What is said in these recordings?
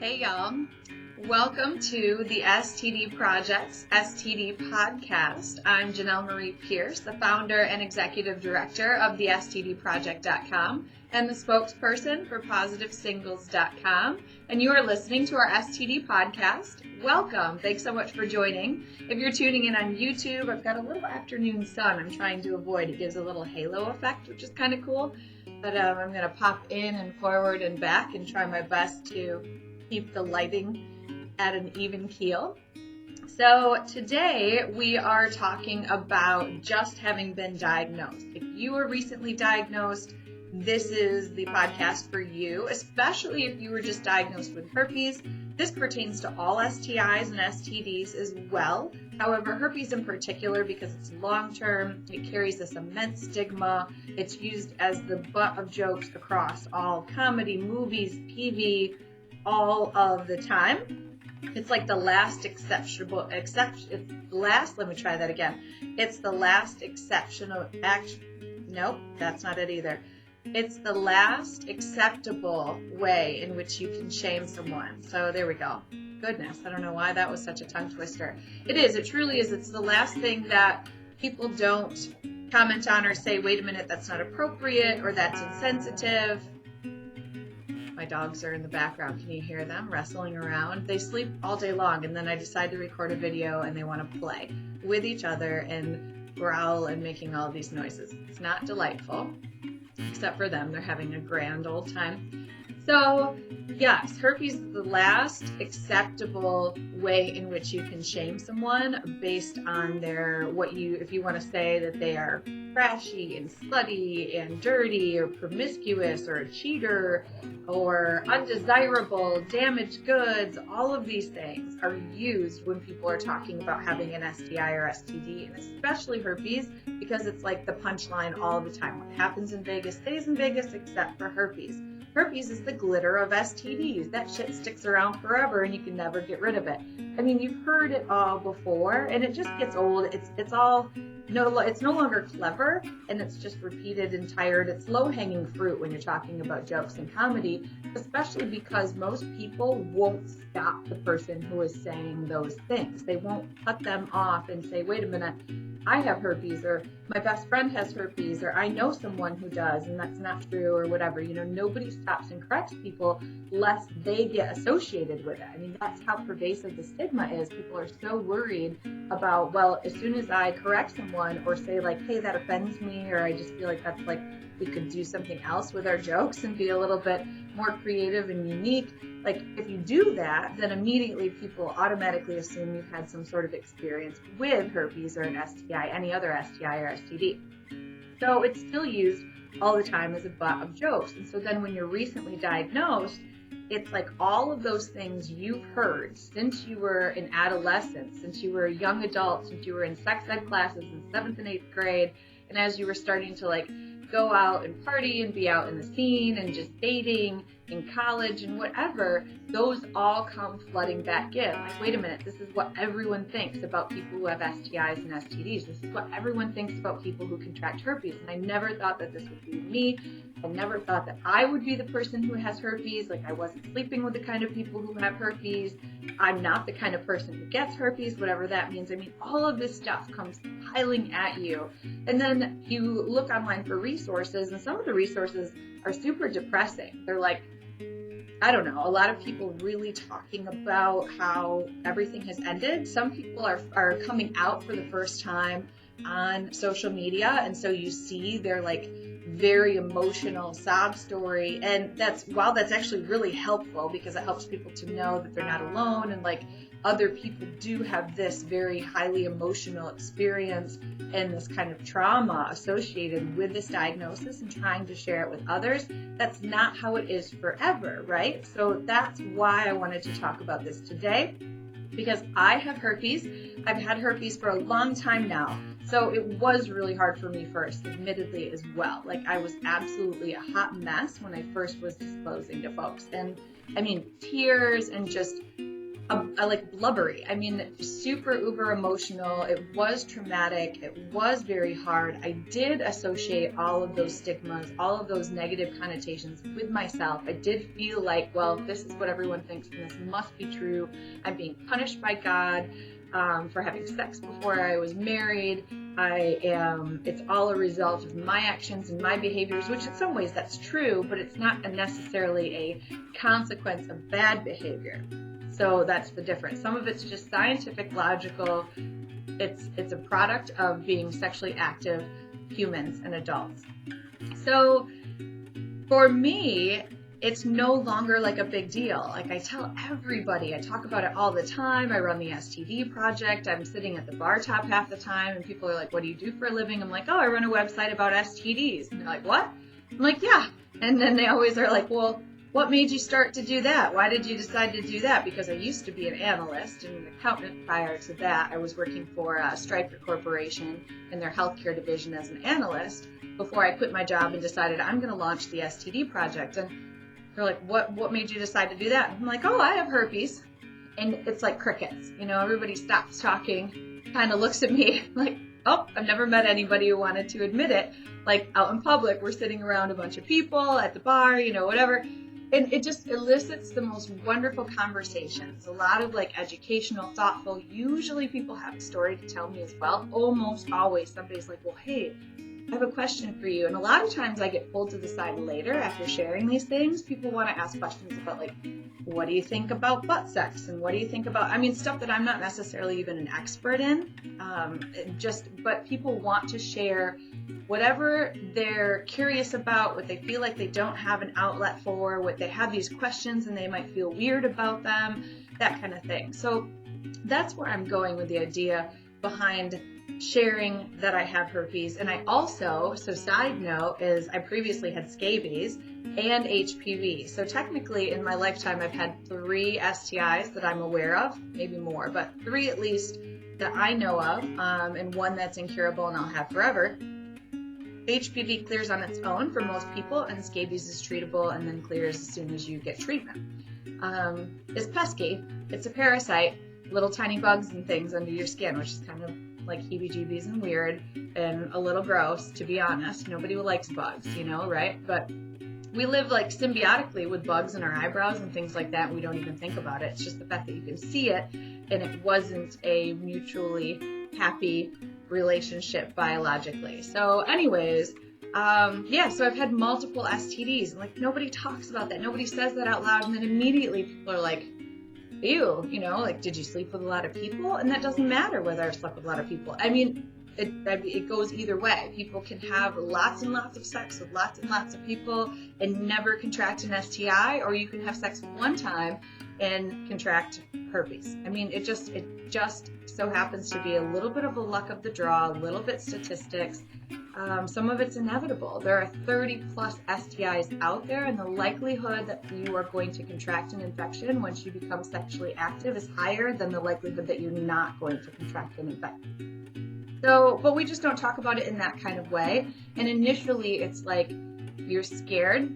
Hey y'all, welcome to the STD Project's STD Podcast. I'm Jenelle Marie Pierce, the founder and executive director of the STDproject.com and the spokesperson for PositiveSingles.com, and you are listening to our STD Podcast. Welcome. Thanks so much for joining. If you're tuning in on YouTube, I've got a little afternoon sun I'm trying to avoid. It gives a little halo effect, which is kind of cool. But I'm going to pop in and forward and back and try my best to keep the lighting at an even keel. So today we are talking about just having been diagnosed. If you were recently diagnosed, this is the podcast for you, especially if you were just diagnosed with herpes. This pertains to all STIs and STDs as well. However, herpes in particular, because it's long-term, it carries this immense stigma. It's used as the butt of jokes across all comedy, movies, TV, all of the time. It's like the last It's the last exceptional nope, that's not it either. It's the last acceptable way in which you can shame someone. So there we go. Goodness, I don't know why that was such a tongue twister. It is, it truly is. It's the last thing that people don't comment on or say, wait a minute, that's not appropriate or that's insensitive. My dogs are in the background. Can you hear them wrestling around? They sleep all day long, and then I decide to record a video and they want to play with each other and growl and making all these noises. It's not delightful. Except for them, they're having a grand old time. So, yes, herpes is the last acceptable way in which you can shame someone based on if you want to say that they are trashy and slutty and dirty or promiscuous or a cheater or undesirable, damaged goods, all of these things are used when people are talking about having an STI or STD, and especially herpes, because it's like the punchline all the time. What happens in Vegas stays in Vegas except for herpes. Herpes is the glitter of STDs. That shit sticks around forever and you can never get rid of it. I mean, you've heard it all before and it just gets old. It's no longer clever, and it's just repeated and tired. It's low-hanging fruit when you're talking about jokes and comedy, especially because most people won't stop the person who is saying those things. They won't cut them off and say, wait a minute, I have herpes, or my best friend has herpes, or I know someone who does, and that's not true, or whatever. Nobody stops and corrects people lest they get associated with it. I mean, that's how pervasive the stigma is. People are so worried about, well, as soon as I correct someone or say like, hey, that offends me, or I just feel like that's like, we could do something else with our jokes and be a little bit more creative and unique. Like, if you do that, then immediately people automatically assume you've had some sort of experience with herpes or an STI, any other STI or STD. So it's still used all the time as a butt of jokes. And so then when you're recently diagnosed, it's like all of those things you've heard since you were an adolescent, since you were a young adult, since you were in sex ed classes in 7th and 8th grade, and as you were starting to like go out and party and be out in the scene and just dating in college and whatever, those all come flooding back in. Like, wait a minute, this is what everyone thinks about people who have STIs and STDs. This is what everyone thinks about people who contract herpes. And I never thought that this would be me. I never thought that I would be the person who has herpes. Like, I wasn't sleeping with the kind of people who have herpes. I'm not the kind of person who gets herpes, whatever that means. I mean, all of this stuff comes piling at you. And then you look online for resources, and some of the resources are super depressing. They're like, I don't know, a lot of people really talking about how everything has ended. Some people are coming out for the first time on social media, and so you see their like very emotional sob story, and while that's actually really helpful because it helps people to know that they're not alone, and like other people do have this very highly emotional experience and this kind of trauma associated with this diagnosis and trying to share it with others. That's not how it is forever, right? So that's why I wanted to talk about this today, because I have herpes. I've had herpes for a long time now. So it was really hard for me first, admittedly, as well. Like, I was absolutely a hot mess when I first was disclosing to folks. And I mean, tears and just like blubbery. I mean, super uber emotional. It was traumatic. It was very hard. I did associate all of those stigmas, all of those negative connotations with myself. I did feel like, well, this is what everyone thinks and this must be true. I'm being punished by God for having sex before I was married. It's all a result of my actions and my behaviors, which in some ways that's true, but it's not necessarily a consequence of bad behavior. So that's the difference. Some of it's just scientific, logical. It's a product of being sexually active humans and adults. So for me, it's no longer like a big deal. Like I tell everybody, I talk about it all the time. I run the STD project. I'm sitting at the bar top half the time and people are like, what do you do for a living? I'm like, oh, I run a website about STDs. And they're like, what? I'm like, yeah. And then they always are like, well, what made you start to do that? Why did you decide to do that? Because I used to be an analyst and an accountant prior to that. I was working for Stryker Corporation in their healthcare division as an analyst before I quit my job and decided I'm going to launch the STD project. And they're like, what made you decide to do that? And I'm like, oh, I have herpes. And it's like crickets. You know, everybody stops talking, kind of looks at me like, oh, I've never met anybody who wanted to admit it. Like out in public, we're sitting around a bunch of people at the bar, you know, whatever. And it just elicits the most wonderful conversations. A lot of like educational, thoughtful, usually people have a story to tell me as well. Almost always somebody's like, well, hey, I have a question for you. And a lot of times I get pulled to the side later after sharing these things. People want to ask questions about like, what do you think about butt sex? And what do you think about, I mean, stuff that I'm not necessarily even an expert in. But people want to share whatever they're curious about, what they feel like they don't have an outlet for, what they have these questions and they might feel weird about them, that kind of thing. So that's where I'm going with the idea behind sharing that I have herpes. And I also, so side note is I previously had scabies and HPV. So technically in my lifetime, I've had 3 STIs that I'm aware of, maybe more, but 3 at least that I know of, and one that's incurable and I'll have forever. HPV clears on its own for most people, and scabies is treatable and then clears as soon as you get treatment. It's pesky. It's a parasite, little tiny bugs and things under your skin, which is kind of like heebie-jeebies and weird and a little gross, to be honest. Nobody likes bugs, you know, right? But we live like symbiotically with bugs in our eyebrows and things like that. And we don't even think about it. It's just the fact that you can see it, and it wasn't a mutually happy relationship biologically. So anyways, so I've had multiple STDs, and like nobody talks about that. Nobody says that out loud. And then immediately people are like, ew, you know, like, did you sleep with a lot of people? And that doesn't matter whether I slept with a lot of people. I mean, it goes either way. People can have lots and lots of sex with lots and lots of people and never contract an STI, or you can have sex one time and contract herpes. I mean, it just so happens to be a little bit of a luck of the draw, a little bit statistics. Some of it's inevitable. There are 30 plus STIs out there, and the likelihood that you are going to contract an infection once you become sexually active is higher than the likelihood that you're not going to contract an infection. So, but we just don't talk about it in that kind of way. And initially it's like you're scared,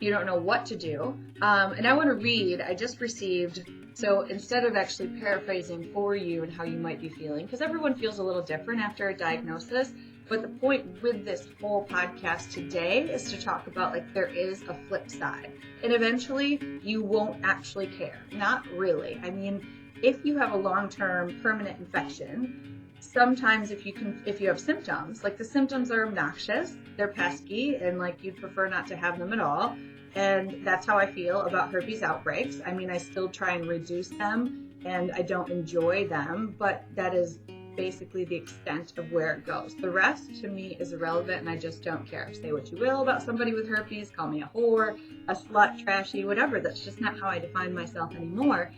you don't know what to do. And I want to read, I just received, so instead of actually paraphrasing for you and how you might be feeling, because everyone feels a little different after a diagnosis, but the point with this whole podcast today is to talk about like there is a flip side. And eventually you won't actually care. Not really. I mean, if you have a long-term permanent infection, sometimes if you have symptoms, like the symptoms are obnoxious, they're pesky, and like you'd prefer not to have them at all. And that's how I feel about herpes outbreaks. I mean, I still try and reduce them, and I don't enjoy them, but that is basically the extent of where it goes. The rest to me is irrelevant, and I just don't care. Say what you will about somebody with herpes, call me a whore, a slut, trashy, whatever. That's just not how I define myself anymore,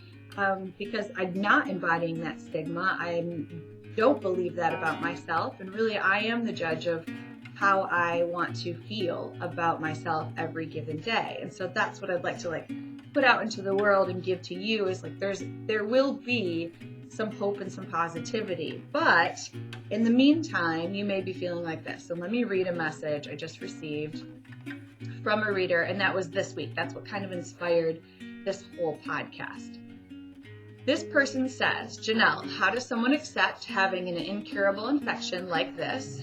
because I'm not embodying that stigma. I don't believe that about myself, and really I am the judge of how I want to feel about myself every given day. And so that's what I'd like to like put out into the world and give to you, is like there will be some hope and some positivity. But in the meantime, you may be feeling like this. So let me read a message I just received from a reader, and that was this week. That's what kind of inspired this whole podcast. This person says, Jenelle, how does someone accept having an incurable infection like this?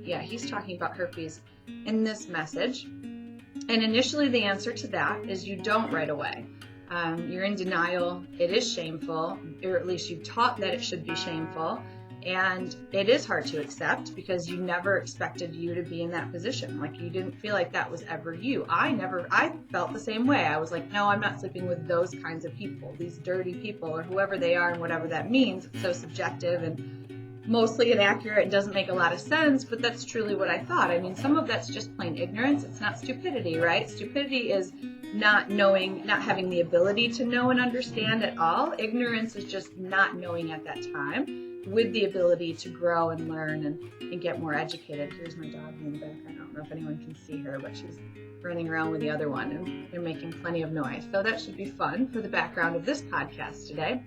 He's talking about herpes in this message. And initially the answer to that is you don't right away. You're in denial. It is shameful, or at least you've taught that it should be shameful. And it is hard to accept because you never expected you to be in that position. Like you didn't feel like that was ever you. I felt the same way. I was like, no, I'm not sleeping with those kinds of people, these dirty people or whoever they are and whatever that means. It's so subjective and mostly inaccurate and doesn't make a lot of sense, but that's truly what I thought. I mean, some of that's just plain ignorance. It's not stupidity, right? Stupidity is not knowing, not having the ability to know and understand at all. Ignorance is just not knowing at that time, with the ability to grow and learn and get more educated. Here's my dog in the background. I don't know if anyone can see her, but she's running around with the other one and they're making plenty of noise. So that should be fun for the background of this podcast today.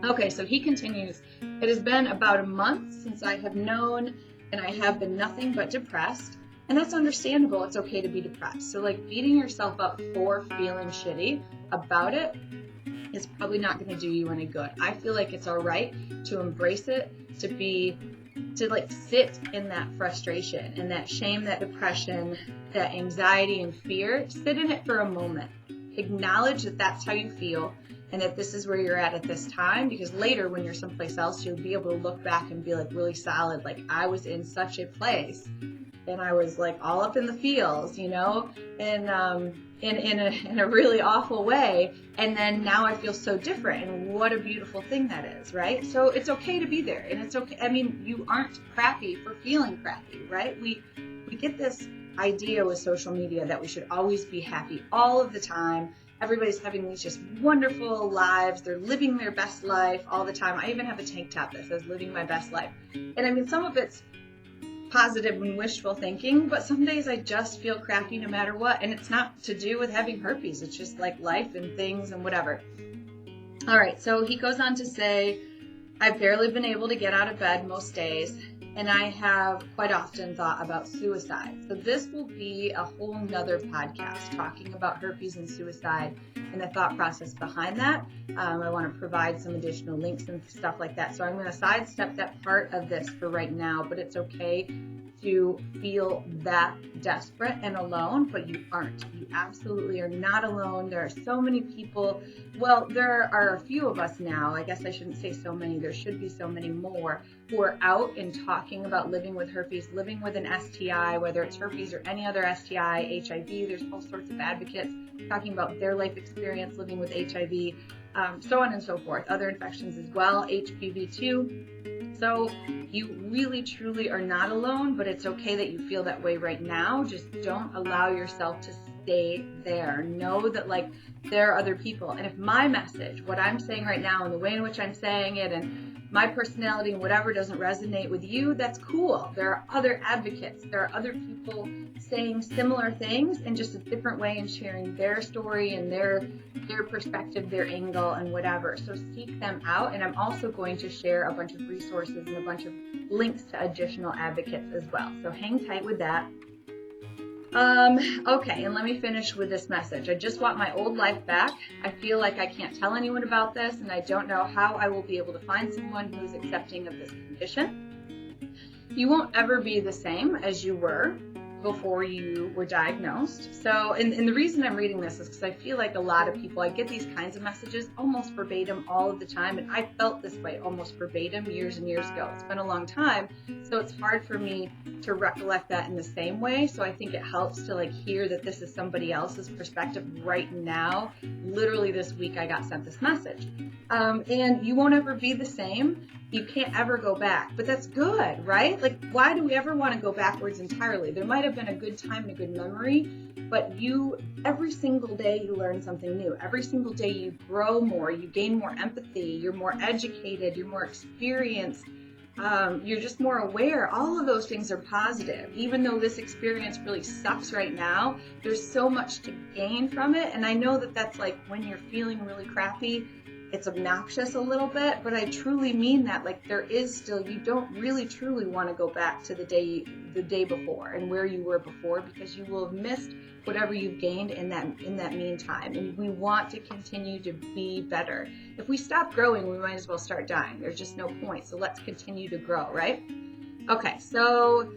Okay, so he continues, it has been about a month since I have known and I have been nothing but depressed. And that's understandable. It's okay to be depressed. So like beating yourself up for feeling shitty about it is probably not going to do you any good. I feel like it's all right to embrace it, to like sit in that frustration and that shame, that depression, that anxiety and fear. Sit in it for a moment. Acknowledge that that's how you feel and that this is where you're at this time, because later when you're someplace else, you'll be able to look back and be like really solid. Like I was in such a place and I was like all up in the feels, you know, and in a really awful way. And then now I feel so different, and what a beautiful thing that is, right? So it's okay to be there, and it's okay. I mean, you aren't crappy for feeling crappy, right? We get this idea with social media that we should always be happy all of the time. Everybody's having these just wonderful lives. They're living their best life all the time. I even have a tank top that says living my best life. And I mean, some of it's positive and wishful thinking, but some days I just feel crappy no matter what, and it's not to do with having herpes. It's just like life and things and whatever. All right, so he goes on to say, I've barely been able to get out of bed most days, and I have quite often thought about suicide. So this will be a whole nother podcast talking about herpes and suicide and the thought process behind that. I want to provide some additional links and stuff like that. So I'm going to sidestep that part of this for right now, but it's okay to feel that desperate and alone, but you aren't. You absolutely are not alone. There are so many people. Well, there are a few of us now. I guess I shouldn't say so many. There should be so many more who are out and talking about living with herpes, living with an STI, whether it's herpes or any other STI, HIV. There's all sorts of advocates talking about their life experience living with HIV, so on and so forth. Other infections as well, HPV too. So you really, truly are not alone, but it's okay that you feel that way right now. Just don't allow yourself to stay there. Know that like there are other people. And if my message, what I'm saying right now and the way in which I'm saying it and my personality and whatever doesn't resonate with you, that's cool. There are other advocates. There are other people saying similar things in just a different way and sharing their story and their perspective, their angle and whatever. So seek them out. And I'm also going to share a bunch of resources and a bunch of links to additional advocates as well. So hang tight with that. Okay, and let me finish with this message. I just want my old life back. I feel like I can't tell anyone about this, and I don't know how I will be able to find someone who's accepting of this condition. You won't ever be the same as you were before you were diagnosed. So, and the reason I'm reading this is because I feel like a lot of people, I get these kinds of messages almost verbatim all of the time, and I felt this way almost verbatim years and years ago. It's been a long time, so it's hard for me to recollect that in the same way. So I think it helps to like hear that this is somebody else's perspective right now. Literally this week I got sent this message. And you won't ever be the same. You can't ever go back, but that's good, right? Like, why do we ever want to go backwards entirely? There might have been a good time and a good memory, but every single day you learn something new. Every single day you grow more, you gain more empathy, you're more educated, you're more experienced, you're just more aware. All of those things are positive. Even though this experience really sucks right now, there's so much to gain from it. And I know that that's like when you're feeling really crappy, it's obnoxious a little bit, but I truly mean that. Like, there is still, you don't really truly want to go back to the day before and where you were before, because you will have missed whatever you've gained in that meantime. And we want to continue to be better. If we stop growing, we might as well start dying. There's just no point. So let's continue to grow, right? Okay, so,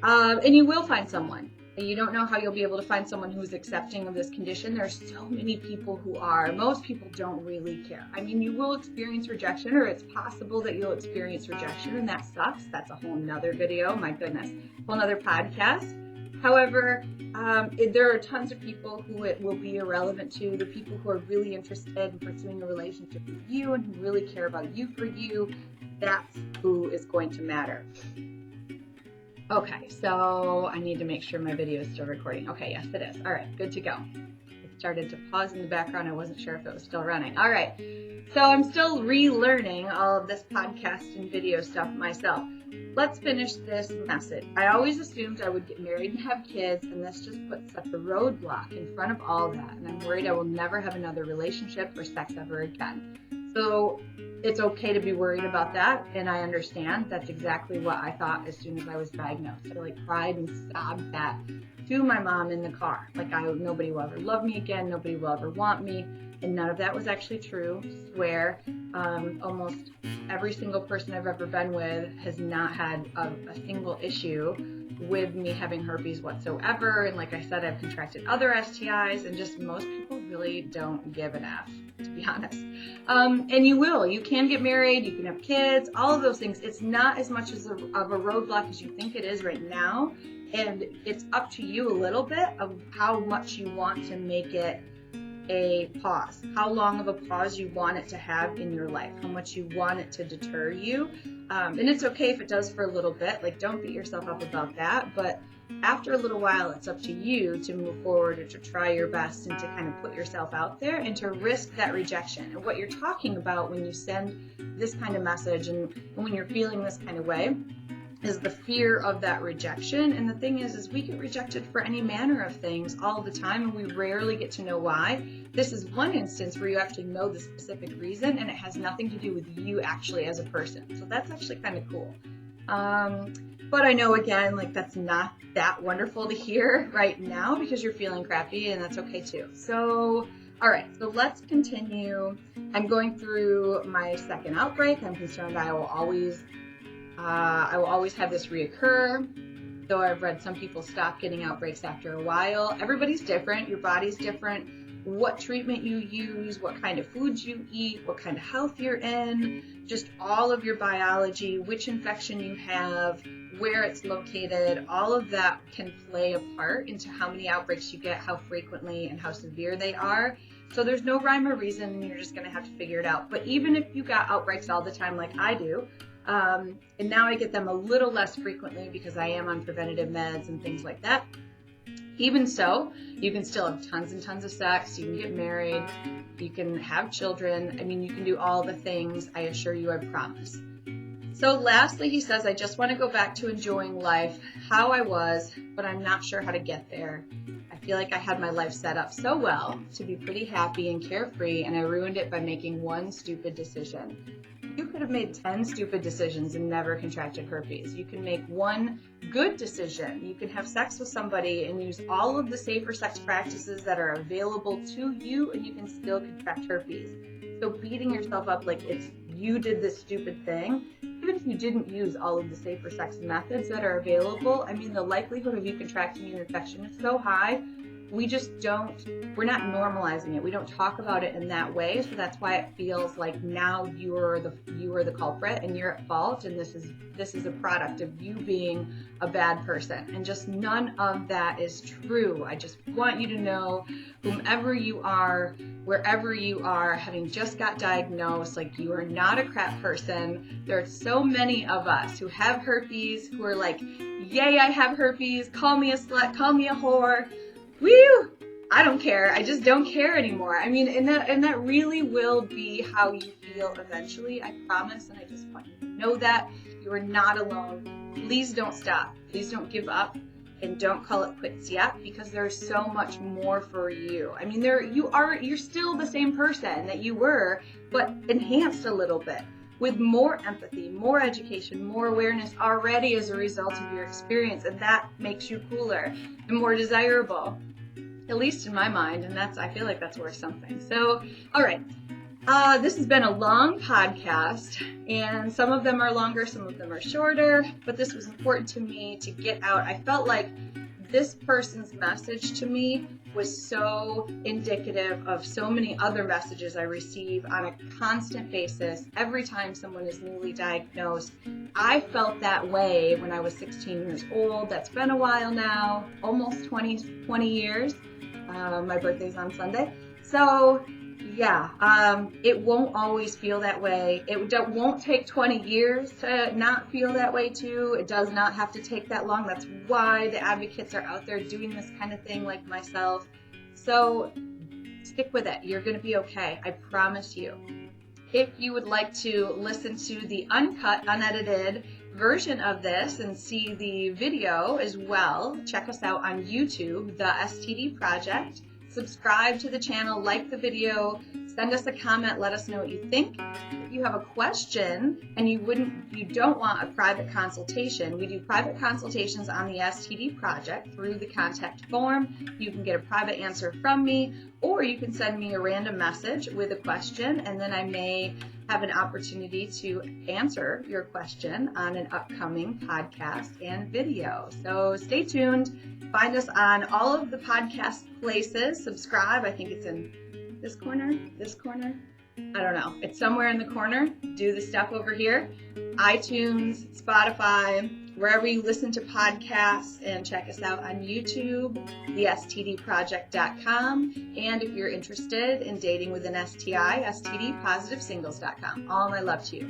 and you will find someone. You don't know how you'll be able to find someone who's accepting of this condition. There's so many people who are. Most people don't really care. I mean, you will experience rejection, or it's possible that you'll experience rejection, and that sucks. That's a whole nother video. My goodness, whole nother podcast. However, there are tons of people who it will be irrelevant to. The people who are really interested in pursuing a relationship with you and who really care about you for you, that's who is going to matter. Okay, so I need to make sure my video is still recording. Okay, yes, it is. All right, good to go. It started to pause in the background. I wasn't sure if it was still running. All right, so I'm still relearning all of this podcast and video stuff myself. Let's finish this message. I always assumed I would get married and have kids, and this just puts up a roadblock in front of all that, and I'm worried I will never have another relationship or sex ever again. So it's okay to be worried about that, and I understand. That's exactly what I thought as soon as I was diagnosed. I like cried and sobbed that to my mom in the car. Like, nobody will ever love me again, nobody will ever want me, and none of that was actually true. Swear, almost every single person I've ever been with has not had a single issue with me having herpes whatsoever. And like I said, I've contracted other STIs, and just most people really don't give an F, to be honest. And you can get married, you can have kids, all of those things. It's not as much of a roadblock as you think it is right now. And it's up to you a little bit of how much you want to make it a pause, how long of a pause you want it to have in your life, how much you want it to deter you. And it's okay if it does for a little bit. Like, don't beat yourself up about that. But after a little while, it's up to you to move forward or to try your best and to kind of put yourself out there and to risk that rejection. And what you're talking about when you send this kind of message and when you're feeling this kind of way is the fear of that rejection. And the thing is we get rejected for any manner of things all the time, and we rarely get to know why. This is one instance where you actually know the specific reason, and it has nothing to do with you actually as a person. So that's actually kind of cool. But I know, again, like, that's not that wonderful to hear right now because you're feeling crappy, and that's okay too. So, all right, so let's continue. I'm going through my second outbreak. I'm concerned I will always have this reoccur. Though I've read some people stop getting outbreaks after a while. Everybody's different. Your body's different. What treatment you use, what kind of foods you eat, what kind of health you're in, just all of your biology, which infection you have, where it's located, all of that can play a part into how many outbreaks you get, how frequently, and how severe they are. So there's no rhyme or reason. You're just going to have to figure it out. But even if you got outbreaks all the time like I do, and now I get them a little less frequently because I am on preventative meds and things like that. Even so, you can still have tons and tons of sex. You can get married. You can have children. I mean, you can do all the things. I assure you, I promise. So lastly, he says, I just want to go back to enjoying life how I was, but I'm not sure how to get there. I feel like I had my life set up so well to be pretty happy and carefree, and I ruined it by making one stupid decision. You could have made 10 stupid decisions and never contracted herpes. You can make one good decision. You can have sex with somebody and use all of the safer sex practices that are available to you, and you can still contract herpes. So beating yourself up like it's you did this stupid thing, even if you didn't use all of the safer sex methods that are available, I mean, the likelihood of you contracting an infection is so high. We're not normalizing it. We don't talk about it in that way. So that's why it feels like now you are the culprit and you're at fault. And this is a product of you being a bad person. And just none of that is true. I just want you to know, whomever you are, wherever you are, having just got diagnosed, like, you are not a crap person. There are so many of us who have herpes who are like, yay, I have herpes. Call me a slut. Call me a whore. Woo! I don't care. I just don't care anymore. I mean, and that really will be how you feel eventually. I promise. And I just want you to know that you are not alone. Please don't stop. Please don't give up. and don't call it quits yet, because there's so much more for you. I mean, you're still the same person that you were, but enhanced a little bit with more empathy, more education, more awareness already as a result of your experience, and that makes you cooler and more desirable, at least in my mind, and I feel like that's worth something. So, all right. This has been a long podcast, and some of them are longer, some of them are shorter, but this was important to me to get out. I felt like this person's message to me was so indicative of so many other messages I receive on a constant basis every time someone is newly diagnosed. I felt that way when I was 16 years old. That's been a while now, almost 20 years. My birthday's on Sunday. So yeah, it won't always feel that way. It won't take 20 years to not feel that way too. It does not have to take that long. That's why the advocates are out there doing this kind of thing, like myself. So stick with it. You're going to be okay. I promise you. If you would like to listen to the uncut, unedited version of this and see the video as well, check us out on YouTube, The STD Project. Subscribe to the channel, like the video, send us a comment, let us know what you think. If you have a question and you don't want a private consultation, we do private consultations on the STD Project through the contact form. You can get a private answer from me, or you can send me a random message with a question, and then I may have an opportunity to answer your question on an upcoming podcast and video. So stay tuned. Find us on all of the podcast places. Subscribe. I think it's in this corner. I don't know. It's somewhere in the corner. Do the stuff over here. iTunes, Spotify, wherever you listen to podcasts, and check us out on YouTube, thestdproject.com. And if you're interested in dating with an STI, stdpositivesingles.com. All my love to you.